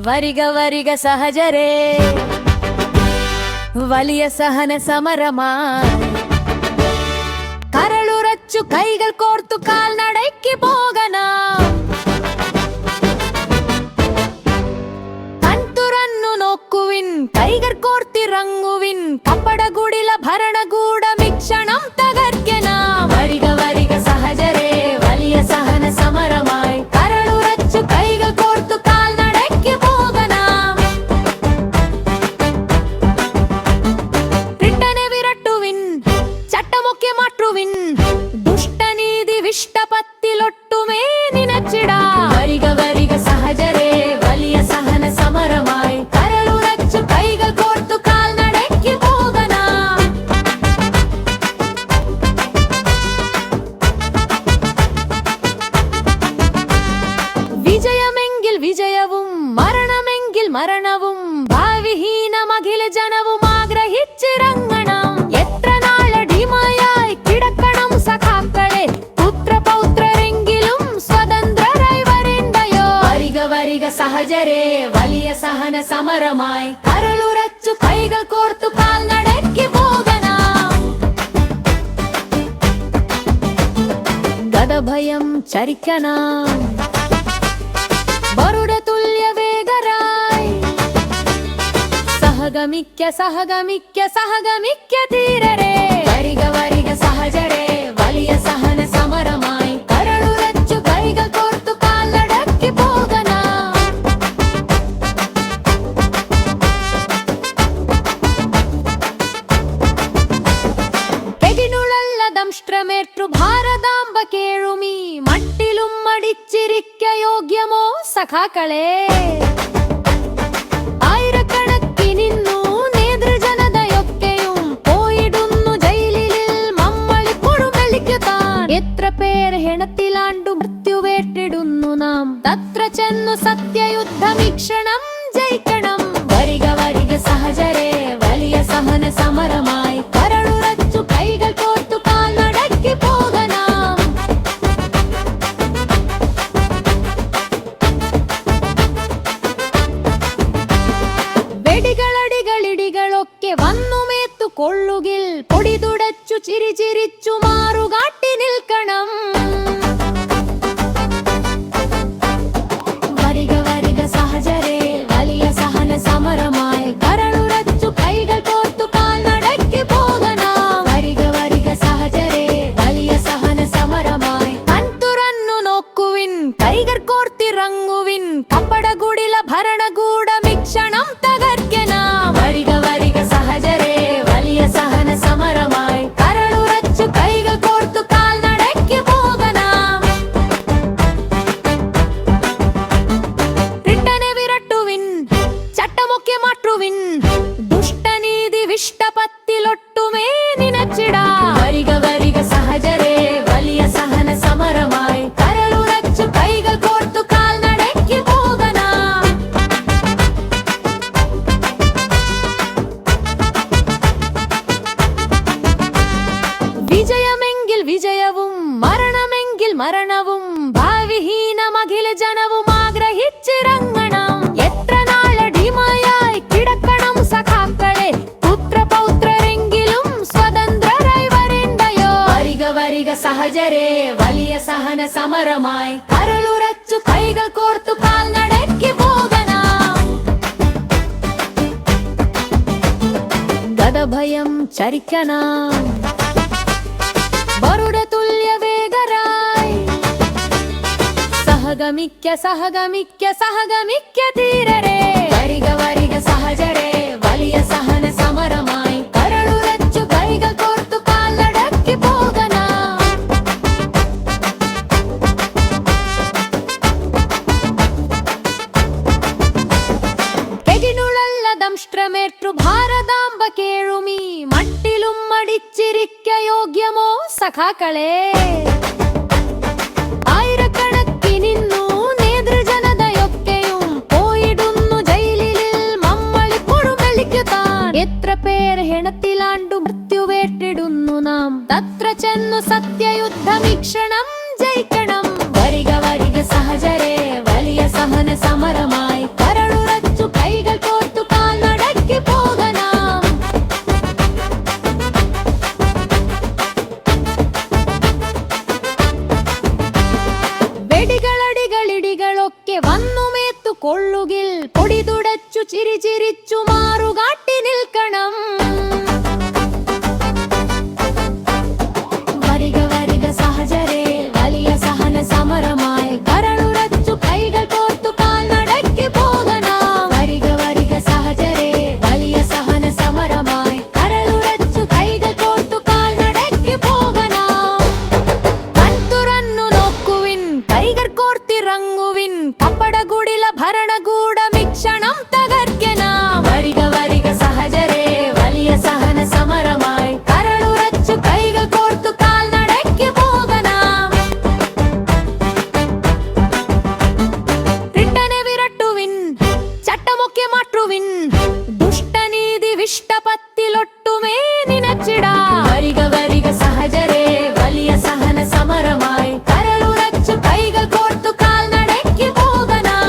വരിക വരിക സഹജരേ, വലിയ സഹന സമരമായി കരളുറച്ചു കൈകൾ കോർത്തു കാൽനടയ്ക്ക് പോകണം. കൺതുറന്നു നോക്കുവിൻ, കൈകൾ കോർത്തിറങ്ങുവിൻ, കപ്പടകുടില ഭരണകൂടമിക്ഷണം തകർക്കണം. വരിക വരിക സഹജരേ, വലിയ സഹന സമരമായി കരളുറച്ചു കൈകൾ കോർത്തു കാൽനടയ്ക്ക് പോകണം. ബ്രിട്ടനെ വിരട്ടുവിൻ, ചട്ടമൊക്കെ മാറ്റുവിൻ, ദുഷ്ടനീതി വിഷ്ടപത്തിലൊട്ടുമേ നിനച്ചിടാ. വരിക വരിക സഹജരേ, വലിയ സഹന സമരമായി കരളുറച്ചു കൈകൾ കോർത്തു കാൽനടയ്ക്ക് പോകണം. വിജയമെങ്കിൽ വിജയവും മരണമെങ്കിൽ മരണവും ഭാവിഹീനമഖില ജനവും ആഗ്രഹിച്ചിറങ്ങണം. എത്ര നാളടിമയായി കിടക്കണം സഖാക്കളെ, പുത്രപൗത്രരെങ്കിലും സ്വതന്ത്രരായി വരേണ്ടയോ. വരിക വരിക സഹജരേ, വലിയ സഹന സമരമായി കരളുറച്ചു കൈകൾ കോർത്തു കാൽനടയ്ക്ക് പോകണം. ഗതഭയം ചരിക്കണം, ബറുടെ തുല്യ വേഗരായി സഹഗമിക്ക സഹഗമിക്ക സഹഗമിക്ക ധീരരേ. വരിക വരിക സഹജരേ, വലിയ സഹന സമരമായി കരളുറച്ചു കൈകൾ കോർത്തു കാൽനടയ്ക്ക് പോകണം. പെകിനുളല്ല ദംഷ്ട്രമേറ്റു ഭാരതാംബ കേഴുമീ മട്ടിലും മടിച്ചിരിക്ക യോഗ്യമോ സഖാക്കളെ. ആയിരക്കണക്കിനിന്നു നേതൃജനതയൊക്കെയും പോയിടുന്നു ജയിലിൽ മമ്മളിപ്പോഴും വെളിക്കുതാൻ. എത്ര പേർ ഹെണത്തിലാണ്ടു മൃത്യുവേറ്റിടുന്നു നാം, തത്ര ചെന്നു സത്യയുദ്ധമിക്ഷണം ജയിക്കണം. വരിക വരിക സഹജരേ, വലിയ സഹന സമരമായി കരളുറച്ചു കൈകൾ കോർത്തു കാൽനടയ്ക്ക് പോകണം. വെടികളടികളിടികളൊക്കെ വന്നുമേത്തു കൊള്ളുകിൽ പൊടി തുടച്ചു ചിരിച്ചിരിച്ചു മാറുകാട്ടി നിൽക്കണം. വരിക വരിക സഹജരേ, വലിയ സഹന സമരമായി കരളുറച്ചു കൈകൾ കോർത്തു കാൽനടയ്ക്ക് പോകണം. വരിക വരിക സഹജരേ, വലിയ സഹന സമരമായി കൺതുറന്നു നോക്കുവിൻ, കൈകൾ കോർത്തിറങ്ങുവിൻ, കപ്പടകുടില ഭരണകൂടമിക്ഷണം തകർക്കണം. വരിക വരിക സഹജരേ, വലിയ സഹന സമരമായി കരളുറച്ചു കൈകൾ കോർത്തു കാൽനടയ്ക്ക് പോകണം. ബ്രിട്ടനെ വിരട്ടുവിൻ, ചട്ടമൊക്കെ മാറ്റുവിൻ, ദുഷ്ടനീതി വിഷ്ടപത്തിലൊട്ടുമേ നിനച്ചിടാ. വരിക വരിക സഹജരേ, വലിയ സഹന സമരമായി കരളുറച്ചു കൈകൾ കോർത്തു കാൽനടയ്ക്ക് പോകണം. വിജയമെങ്കിൽ വിജയവും മരണമെങ്കിൽ മരണവും ഭാവിഹീനമഖില ജനവും ആഗ്രഹിച്ചിറങ്ങണം. എത്ര നാളടിമയായി കിടക്കണം സഖാക്കളെ, പുത്രപൗത്രരെങ്കിലും സ്വതന്ത്രരായി വരേണ്ടയോ. വരിക വരിക സഹജരേ, വലിയ സഹന സമരമായി കരളുറച്ചു കൈകൾ കോർത്തു കാൽനടയ്ക്ക് പോകണം. ഗതഭയം ചരിക്കണം, ബറുടെ തുല്യ വേഗരായി സഹഗമിക്ക സഹഗമിക്ക സഹഗമിക്ക ധീരരേ. വരിക വരിക സഹജരേ, വലിയ സഹന സമരമായി കരളുറച്ചു കൈകൾ കോർത്തു കാൽനടയ്ക്ക് പോകണം. പെകിനുളല്ല ദംഷ്ട്രമേറ്റു ഭാരതാംബ കേഴുമീ മട്ടിലും മടിച്ചിരിക്ക യോഗ്യമോ സഖാക്കളെ. ആയിരക്കണക്കിനിന്നു നേതൃജനതയൊക്കെയും പോയിടുന്നു ജയിലിൽ മമ്മളിപ്പോഴും വെളിക്കുതാൻ. എത്ര പേർ ഹെണത്തിലാണ്ടു മൃത്യുവേറ്റിടുന്നു നാം, തത്ര ചെന്നു സത്യയുദ്ധമിക്ഷണം ജയിക്കണം. വരിക വരിക സഹജരേ, വലിയ സഹന സമരമായി കരളുറച്ചു ചിരിച്ചു മാറുകാട്ടി നിൽക്കണം. വരിക വരിക സഹചരേ വലിയ സഹന സമരമായി കരളുറച്ചു കൈകൾ കോർത്തു കാൽനടയ്ക്ക് പോകണം. വരിക വരിക സഹചരേ വലിയ സഹന സമരമായി കരളുറച്ചു കൈകൾ കോർത്തു കാൽനടയ്ക്ക് പോകണം. കൺതുറന്നു നോക്കുവിൻ കൈകൾ കോർത്തിറങ്ങുവിൻ കപ്പടകുടില ഭരണകൂടമിക്ഷണം തകർക്കണം. വരിക വരിക സഹചരേ വലിയ സഹന സമരമായി കരളുറച്ചു കൈകൾ കോർത്തു കാൽനടയ്ക്ക് പോകണം. റിട്ടനെ വിരട്ടുവിൻ ചട്ടമൊക്കെ മാറ്റുവിൻ ദുഷ്ടനീതി വിഷ്ടപത്തിലൊട്ടുമേ നിനച്ചിടാ. വരിക വരിക സഹചരേ വലിയ സഹന സമരമായി കരളുറച്ചു കൈകൾ കോർത്തു കാൽനടയ്ക്ക് പോകണം.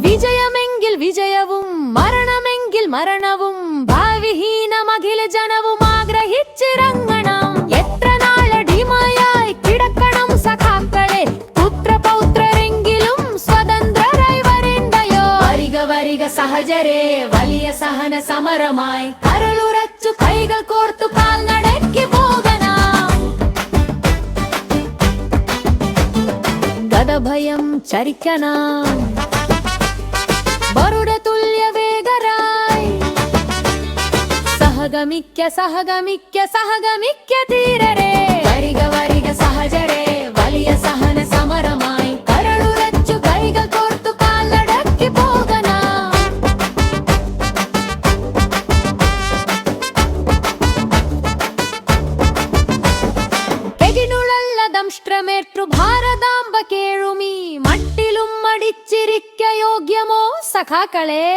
വിജയമെങ്കിൽ വിജയവും മരണമെങ്കിൽ മരണവും ഭാവിഹീനമഖില ജനവും ആഗ്രഹിച്ചിറങ്ങണം. എത്ര നാളടിമയായി കിടക്കണം സഖാക്കളെ പുത്രപൗത്രരെങ്കിലും സ്വതന്ത്രരായി വരേണ്ടയോ. വരിക വരിക സഹചരേ വലിയ സഹന സമരമായി കരളുറച്ചു കൈകൾ കോർത്തു കാൽനടയ്ക്ക് പോകണം. ഗതഭയം ചരിക്കണം ബറുട തുല്യ വേഗരായി സഹഗമിക്ക സഹഗമിക്ക സഹഗമിക്ക ധീരരേ. വരിക വരിക സഹചരേ വലിയ സഹന സമരമായി കരളുറച്ചു കൈകൾ കോർത്തു കാൽനടയ്ക്ക് പോകണം. കെകിനുളല്ല ദംഷ്ട്രമേറ്റു ഭാരതാംബ കേഴുമീ മട്ടിലും മടിച്ചിരിക്ക യോഗ്യമോ സഖാക്കളെ.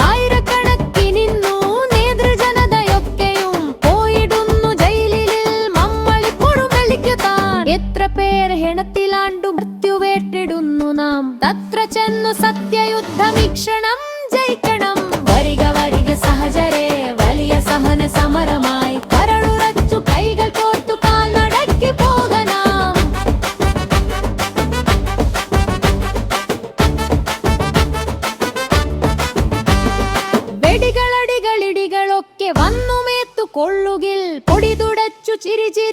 ആയിരക്കണക്കിനിന്നു നേതൃജനതയൊക്കെയും പോയിടുന്നു ജയിലിൽ മമ്മളിപ്പോഴും വിളിക്കുതാൻ. എത്ര പേർ ഹെണത്തിലാണ്ടു മൃത്യുവേട്ടിടുന്നു നാം തത്ര ചെന്നു സത്യയുദ്ധമിക്ഷണം ജയിക്കണം. വരിക വരിക സഹചരേ വലിയ സഹന സമരമായി കരളുറച്ചു കൈകൾ കോർത്തു കാൽനടയ്ക്ക് പോകണം. വെടികളടികളിടികളൊക്കെ വന്നുമേത്തു കൊള്ളുകിൽ പൊടി തുടച്ചു ചിരിച്ചു